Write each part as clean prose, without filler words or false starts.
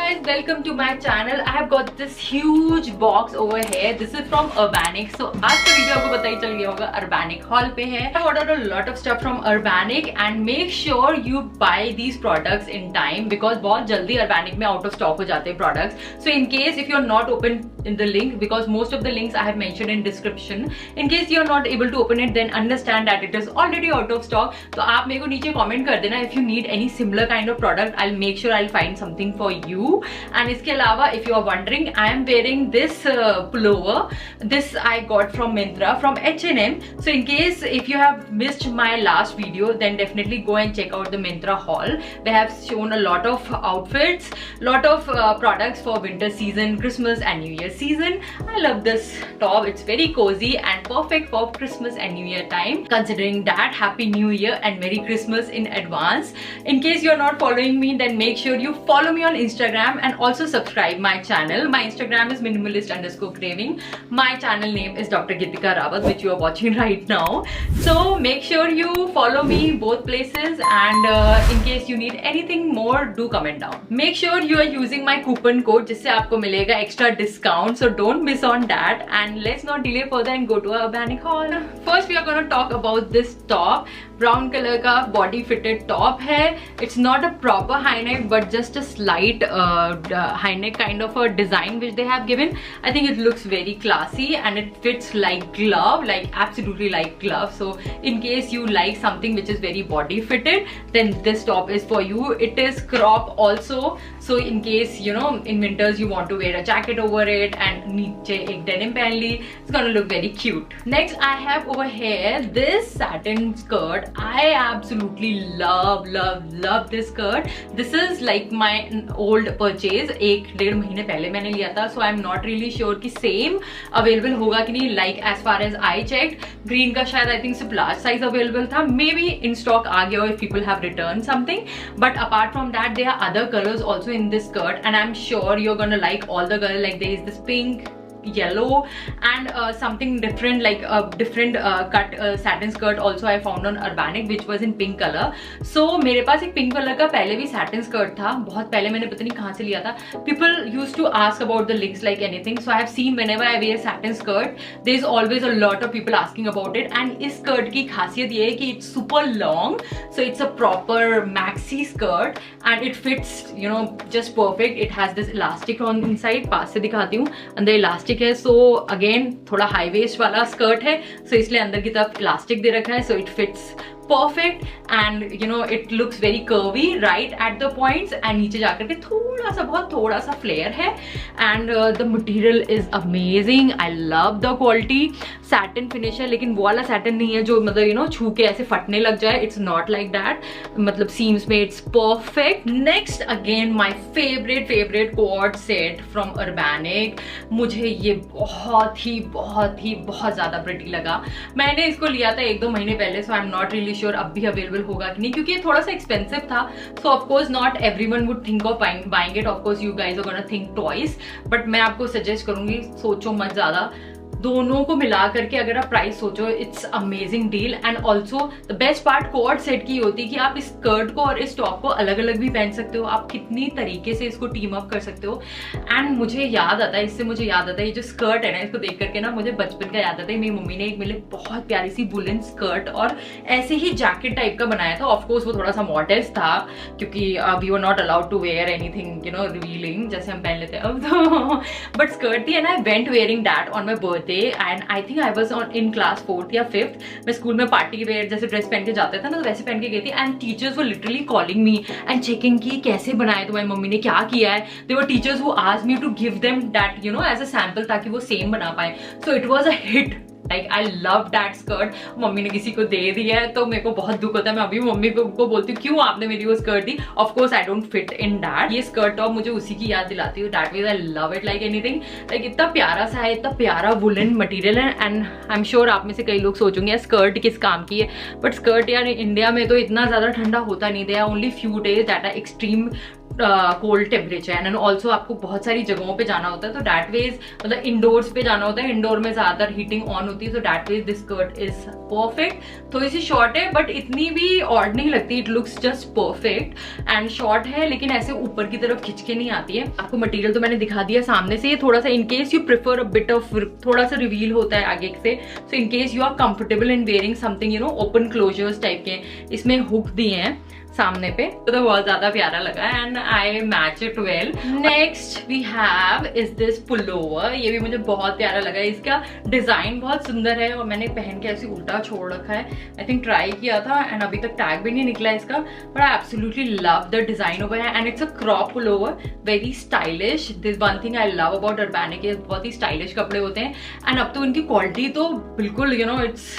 guys, welcome to my channel. I have got this huge box over here. This is from Urbanic. So आज का video आपको पता ही चल गया होगा Urbanic haul पे है. I ordered a lot of stuff from Urbanic and make sure you buy these products in time because बहुत जल्दी Urbanic में out of stock हो जाते हैं products. So in case if you're not open in the link, because most of the links I have mentioned in description, in case you're not able to open it, then understand that it is already out of stock. तो आप मेरे को नीचे comment कर देना if you need any similar kind of product. I'll make sure I'll find something for you. And इसके अलावा if you are wondering, I am wearing this pullover. This I got from Myntra from H&M. So in case if you have missed my last video, then definitely go and check out the Myntra haul. They have shown a lot of outfits, lot of products for winter season, Christmas and New Year season. I love this top. It's very cozy and perfect for Christmas and New Year time. Considering that, Happy New Year and Merry Christmas in advance. In case you're not following me, then make sure you follow me on Instagram and also subscribe my channel. My Instagram is minimalist_craving. My channel name is Dr. Gitika Rawat, which you are watching right now. So make sure you follow me both places, and in case you need anything more, do comment down. Make sure you are using my coupon code जिससे आपको मिलेगा extra discount. So don't miss on that, and let's not delay further and go to our Urbanic haul. First we are going to talk about this top. Brown color का body fitted top है. It's not a proper high neck but just a slight high neck kind of a design which they have given. I think it looks very classy and it fits like glove, like absolutely like glove. So in case you like something which is very body fitted, then this top is for you. It is crop also, so in case you know in winters you want to wear a jacket over it and नीचे एक denim पहन ली, it's gonna look very cute. Next I have over here this satin skirt. I absolutely love this skirt. This is like my old purchase. 1-1.5 महीने पहले मैंने लिया था, so I'm not really sure कि same available होगा कि नहीं. Like as far as I checked, green का शायद I think सिर्फ large size available था. Maybe in stock आ गया हो if people have returned something. But apart from that, there are other colors also in this skirt, and I'm sure you're gonna like all the colors. Like there is this pink, yellow and something different, like a different cut satin skirt also I found on Urbanic which was in pink color. So मेरे पास एक pink color का पहले भी satin skirt था, बहुत पहले मैंने पता नहीं कहाँ से लिया था. People used to ask about the links like anything, so I have seen whenever I wear satin skirt there is always a lot of people asking about it. And इस skirt की खासियत ये है कि it's super long, so it's a proper maxi skirt and it fits you know just perfect. It has this elastic on inside. पास से दिखाती हूँ, अंदर elastic है. सो अगेन थोड़ा हाई वेस्ट वाला स्कर्ट है, सो इसलिए अंदर की तरफ इलास्टिक दे रखा है. So it fits perfect and you know it looks very curvy right at the points and नीचे जाकर के थोड़ा सा flare है. And the material is amazing. I love the quality. satin finish है, लेकिन वो वाला satin नहीं है जो मतलब you know छू के ऐसे फटने लग जाए. It's not like that. मतलब seams में it's perfect. Next again my favorite cord set from Urbanic. मुझे ये बहुत ही ज़्यादा pretty लगा. मैंने इसको लिया था 1-2 महीने पहले, so I'm not really sure अब भी अवेलेबल होगा कि नहीं, क्योंकि ये थोड़ा सा एक्सपेंसिव था. So of course not everyone would think of buying it. Of course you guys are gonna think twice, but मैं आपको सजेस्ट करूंगी सोचो मत ज्यादा. दोनों को मिला करके अगर आप प्राइस सोचो, it's amazing deal. And also the best part co-ord set की होती है कि आप इस स्कर्ट को और इस टॉप को अलग अलग भी पहन सकते हो. आप कितनी तरीके से इसको टीम अप कर सकते हो. एंड मुझे याद आता है ये जो स्कर्ट है ना, इसको देख करके ना मुझे बचपन का याद आता है. मेरी मम्मी ने एक मेरे बहुत प्यारी सी वुलन स्कर्ट और ऐसे ही जैकेट टाइप का बनाया था. ऑफकोर्स वो थोड़ा सा मॉडेस्ट था क्योंकि we were not allowed to wear anything you know revealing जैसे हम पहन लेते हैं अब तो. बट स्कर्ट थी and I went wearing that on my birthday. And I think I was on in class 4th या 5th. मैं स्कूल में पार्टी वेयर जैसे ड्रेस पहन के जाते थे ना, तो वैसे पहन के गई थी. And teachers were literally calling me and checking कि कैसे बनाए तुम्हारी मम्मी ने, क्या किया है. They were teachers who asked me to give them that you know as a sample ताकि वो सेम बना पाए. So it was a hit. Like I love that skirt. Mummy ने किसी को दे दिया है तो मेरे को बहुत दुख होता है. मैं अभी मम्मी को बोलती हूँ क्यों आपने मेरी वो skirt the. Of course I don't fit in that. ये स्कर्ट टॉप मुझे उसी की याद दिलाती है. That means I love it like anything. Like इतना प्यारा सा है, इतना प्यारा वुलन मटेरियल है. एंड आई एम श्योर आप में से कई लोग सोचेंगे स्कर्ट किस काम की है, बट स्कर्ट यार इंडिया में तो इतना ज्यादा ठंडा होता नहीं. There are only few days that are extreme cold temperature and also आपको बहुत सारी जगहों पे जाना होता है, तो दैट वेज मतलब इंडोर्स पे जाना होता है, इंडोर में ज्यादातर हीटिंग ऑन होती है, तो that ways this skirt is perfect. थोड़ी सी शॉर्ट है बट इतनी भी ऑड नहीं लगती, it looks just perfect and short है लेकिन ऐसे ऊपर की तरफ खिंच के नहीं आती है। आपको मटेरियल तो मैंने दिखा दिया सामने से, थोड़ा सा in case you prefer a bit of, थोड़ा सा रिवील होता है आगे से, so in case you are comfortable in wearing something you know open closures type के, इसमें हुक दिए हैं सामने पे, तो बहुत ज्यादा प्यारा लगा and I match it well. Next we have is this pullover, ये भी मुझे बहुत प्यारा लगा, इसका डिजाइन बहुत सुंदर है और मैंने पहन के ऐसे उल्टा छोड़ रखा है, आई थिंक ट्राई किया था एंड अभी तक टैग भी नहीं निकला इसका, but I absolutely love the design over है and it's a crop pullover, very stylish. This one thing I love about Urbanic, बहुत ही स्टाइलिश कपड़े होते हैं एंड अब तो इनकी क्वालिटी तो बिल्कुल you know it's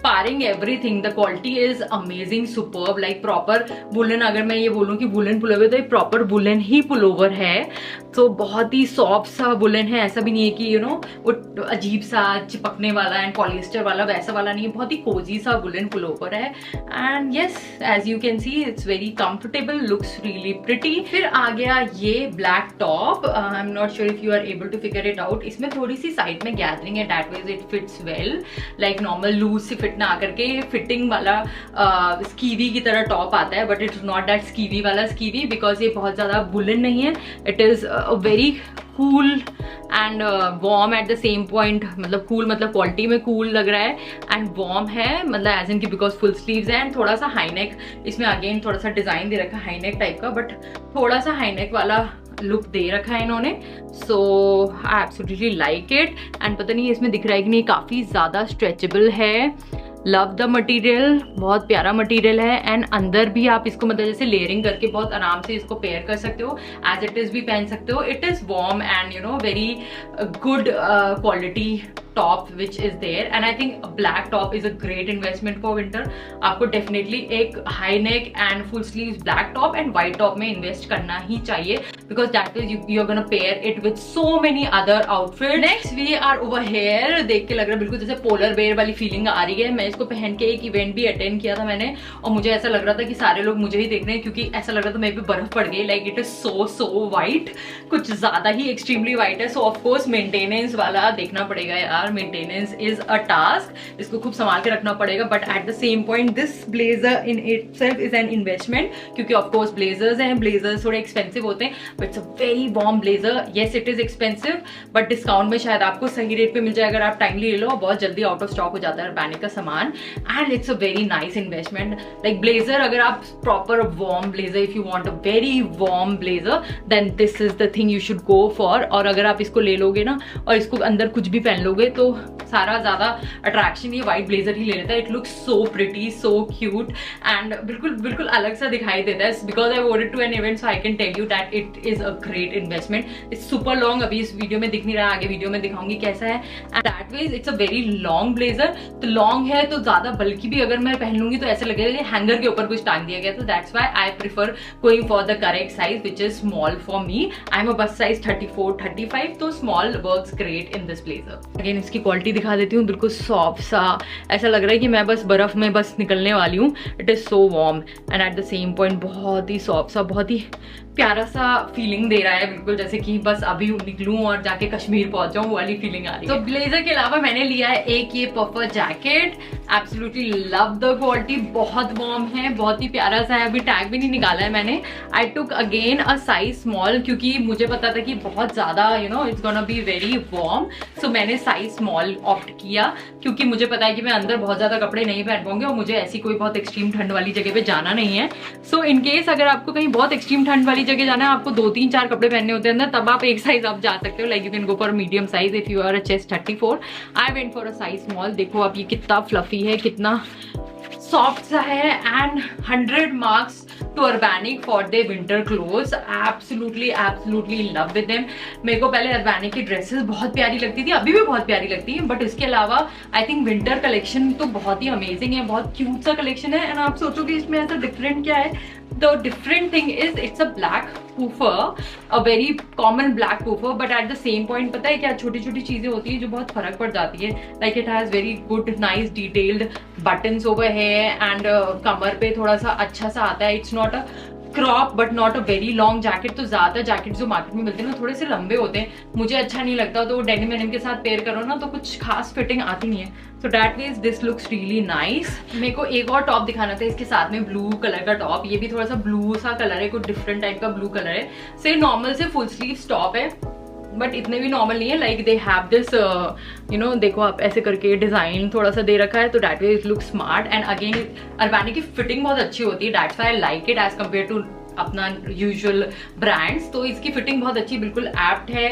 pairing everything, the quality is amazing, superb, like proper woollen. अगर मैं ये बोलूँ कि वुलन पुलोवर, तो ये प्रॉपर वुलन ही पुलोवर है, तो बहुत ही सॉफ्ट सा वुलन है, ऐसा भी नहीं है कि यू नो वो अजीब सा चिपकने वाला एंड पॉलिस्टर वाला वैसा वाला नहीं है, बहुत ही कोजी सा वुलन पुलोवर है and yes as you can see it's very comfortable, looks really pretty. फिर आ गया ये black top, I am not sure if you are able to figure it out, इसमें थोड़ी सी साइड में गैदरिंग है, that means it fits well, like normal loose से फिट ना आकर के फिटिंग वाला स्कीवी की तरह टॉप आता है, but it's not that skivvy वाला स्कीवी बिकॉज ये बहुत ज्यादा वुलन नहीं है, it is very cool and warm at the same point, मतलब कूल मतलब क्वालिटी में कूल लग रहा है एंड वार्म है, मतलब एज इन की बिकॉज फुल स्लीव्स है एंड थोड़ा सा हाई नेक, इसमें अगेन थोड़ा सा डिजाइन दे रखा है हाई नेक टाइप का, बट थोड़ा सा हाई नेक वाला लुक दे रखा है इन्होंने, so I absolutely like it and पता नहीं इसमें दिख रहा है कि नहीं, काफी ज्यादा स्ट्रेचेबल है, लव द मटेरियल, बहुत प्यारा मटेरियल है एंड अंदर भी आप इसको मतलब जैसे लेयरिंग करके बहुत आराम से इसको पेयर कर सकते हो, एज इट इज भी पहन सकते हो, it is warm and you know very good quality top which is there and I think black top is a great investment for winter. आपको डेफिनेटली एक high neck and full sleeves black top and white top में invest करना ही चाहिए because that is you are gonna pair it with so many other outfit. Next we are over here, देख के लग रहा है बिल्कुल जैसे पोलर बेयर वाली फीलिंग आ रही है। मैं इसको पहन के एक इवेंट भी अटेंड किया था मैंने और मुझे ऐसा लग रहा था कि सारे लोग मुझे ही देख रहे हैं क्योंकि ऐसा लग रहा था मेरे पे बर्फ पड़ गई, like it is so white, कुछ ज्यादा ही एक्सट्रीमली वाइट है। सो ऑफकोर्स मेंटेनेंस वाला देखना पड़ेगा यार, मेंटेनेंस इज अ टास्क, इसको खूब संभाल के रखना पड़ेगा, but at the same point this blazer in itself is an investment क्योंकि ऑफकोर्स ब्लेजर्स हैं, ब्लेजर्स थोड़े एक्सपेंसिव होते हैं but it's a very warm blazer. Yes it is expensive but discount में शायद आपको सही रेट पे मिल जाए अगर आप टाइमली ले लो, बहुत जल्दी आउट ऑफ स्टॉक हो जाता है अर्बैनिक का सामान and it's a very nice investment. Like blazer अगर आप proper warm blazer, if you want a very warm blazer then this is the thing you should go for. और अगर आप इसको ले लोगे ना और इसको अंदर कुछ भी पहन लोगे तो सारा ज्यादा अट्रैक्शन ये व्हाइट ब्लेजर ही ले लेता है। It looks so pretty, so cute and बिल्कुल अलग सा दिखाई देता है because I wore it to an event, so I can tell you that it is a great investment. It's super long, अभी इस वीडियो में दिख नहीं रहा, आगे वीडियो में दिखाऊंगी कैसा है and that means it's a very long blazer. तो लॉन्ग है तो ज्यादा बल्कि भी अगर मैं पहन लूंगी तो ऐसा लगेगा हैंगर के ऊपर कुछ टांग दिया गया, तो that's why I prefer going for the correct size which is small for me. I am a बस साइज 34-35, तो small works great in this blazer. Again इसकी क्वालिटी दिखा देती हूँ, बिल्कुल सॉफ्ट सा, ऐसा लग रहा है कि मैं बस बर्फ में बस निकलने वाली हूँ। It is so warm and at the same point बहुत ही सॉफ्ट सा, बहुत ही प्यारा सा फीलिंग दे रहा है, बिल्कुल जैसे कि बस अभी निकलूं और जाके कश्मीर पहुंच जाऊं, वो वाली फीलिंग आ रही है। तो ब्लेजर के अलावा मैंने लिया है एक ये puffer jacket, absolutely love the quality, बहुत वार्म है, बहुत ही प्यारा सा है, अभी टैग भी नहीं निकाला है मैंने। I took again a size small क्योंकि मुझे पता था कि बहुत ज्यादा you know it's gonna be very warm, so मैंने साइज स्मॉल ऑप्ट किया क्योंकि मुझे पता है कि मैं अंदर बहुत ज्यादा कपड़े नहीं पहन पाऊंगी और मुझे ऐसी कोई बहुत एक्सट्रीम ठंड वाली जगह पे जाना नहीं है। सो इनकेस अगर आपको कहीं बहुत एक्सट्रीम ठंड वाली जगह जाना है, आपको 2-3-4 कपड़े पहनने होते हैं अंदर, तब आप एक साइज आप जा सकते हो, like you can go for medium size if you are a chest 34। I went for a size small. देखो आप ये कितना फ्लफी है, कितना सॉफ्ट सा है and 100 marks to Urbanic for the winter clothes. Absolutely love with them. मेरे को पहले अर्बैनिक की ड्रेसेस बहुत प्यारी लगती थी, अभी भी बहुत प्यारी लगती है, बट इसके अलावा आई थिंक विंटर कलेक्शन तो बहुत ही अमेजिंग है, बहुत क्यूट सा कलेक्शन है एंड आप सोचोगे इसमें ऐसा डिफरेंट क्या है। The different thing is it's a black puffer, a very common black puffer, but at the same point पता है क्या छोटी छोटी चीजें होती है जो बहुत फर्क पड़ जाती है। Like it has very good nice detailed buttons over here and कमर पे थोड़ा सा अच्छा सा आता है। It's not a crop but not a very long jacket. तो ज्यादा जैकेट जो मार्केट में मिलते हैं ना थोड़े से लंबे होते हैं, मुझे अच्छा नहीं लगता, तो डेनिम वेनिम के साथ पेयर करो ना तो कुछ खास फिटिंग आती नहीं है। So that means this looks really nice. मेरे को एक और टॉप दिखाना था इसके साथ में, ब्लू कलर का टॉप। ये भी थोड़ा सा ब्लू सा कलर है, कुछ डिफरेंट टाइप का ब्लू कलर है। से नॉर्मल से फुल स्लीव टॉप है बट इतने भी नॉर्मल नहीं है, like they have this you know, देखो आप ऐसे करके डिजाइन थोड़ा सा दे रखा है, तो that way it look smart. And again Urbanic की फिटिंग बहुत अच्छी होती है, that's why I like it as compare to अपना यूजुअल ब्रांड्स। तो इसकी फिटिंग बहुत अच्छी, बिल्कुल एप्ट है,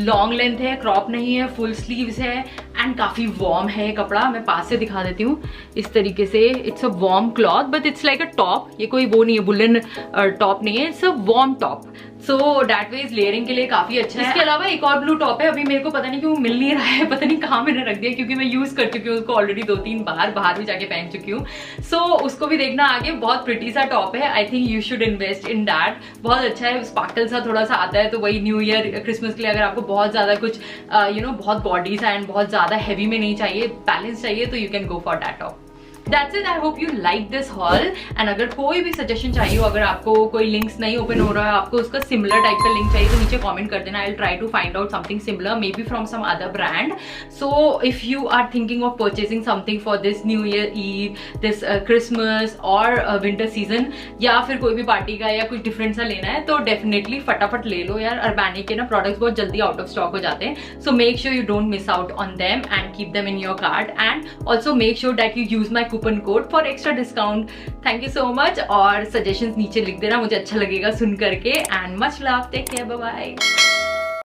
लॉन्ग लेंथ है, क्रॉप नहीं है, फुल स्लीव्स है एंड काफी वार्म है कपड़ा। मैं पास से दिखा देती हूँ इस तरीके से। It's a warm cloth but it's like a top, ये कोई वो नहीं है, वुलन टॉप नहीं है, it's a warm top. So that way is layering के लिए काफी अच्छा है। इसके अलावा एक और ब्लू टॉप है, अभी मेरे को पता नहीं क्यों मिल नहीं रहा है, पता नहीं कहाँ मैंने रख दिया, क्योंकि मैं यूज कर चुकी हूँ उसको ऑलरेडी 2-3 बार, बाहर भी जाके पहन चुकी हूँ। सो उसको भी देखना आगे, बहुत प्रिटी सा टॉप है। I think you should invest in that, बहुत अच्छा है, स्पार्कल सा थोड़ा सा आता है। तो वही न्यू ईयर क्रिसमस के लिए अगर आपको बहुत ज्यादा कुछ यू नो बहुत बॉडी सा एंड बहुत ज्यादा हैवी में नहीं चाहिए, बैलेंस चाहिए, तो you can go for that top. That's it. I hope you like this haul. And अगर कोई भी सजेशन चाहिए हो, अगर आपको कोई लिंक्स नहीं ओपन हो रहा है, आपको उसका सिमिलर टाइप का लिंक चाहिए, तो नीचे कमेंट कर देना। I'll try to find out something similar, maybe from some other brand. So if you are thinking of purchasing something for this New Year Eve, this Christmas or winter season, या फिर कोई भी party का या कुछ different सा लेना है, तो डेफिनेटली फटाफट ले लो यार। अर्बैनिक के ना प्रोडक्ट्स बहुत जल्दी आउट ऑफ स्टॉक हो जाते हैं, so make sure you don't miss out on them and keep them in your cart. And also make sure that you use my coupon code for extra discount. Thank you so much, और suggestions नीचे लिख देना, मुझे अच्छा लगेगा सुन करके। And much love, take care, bye bye.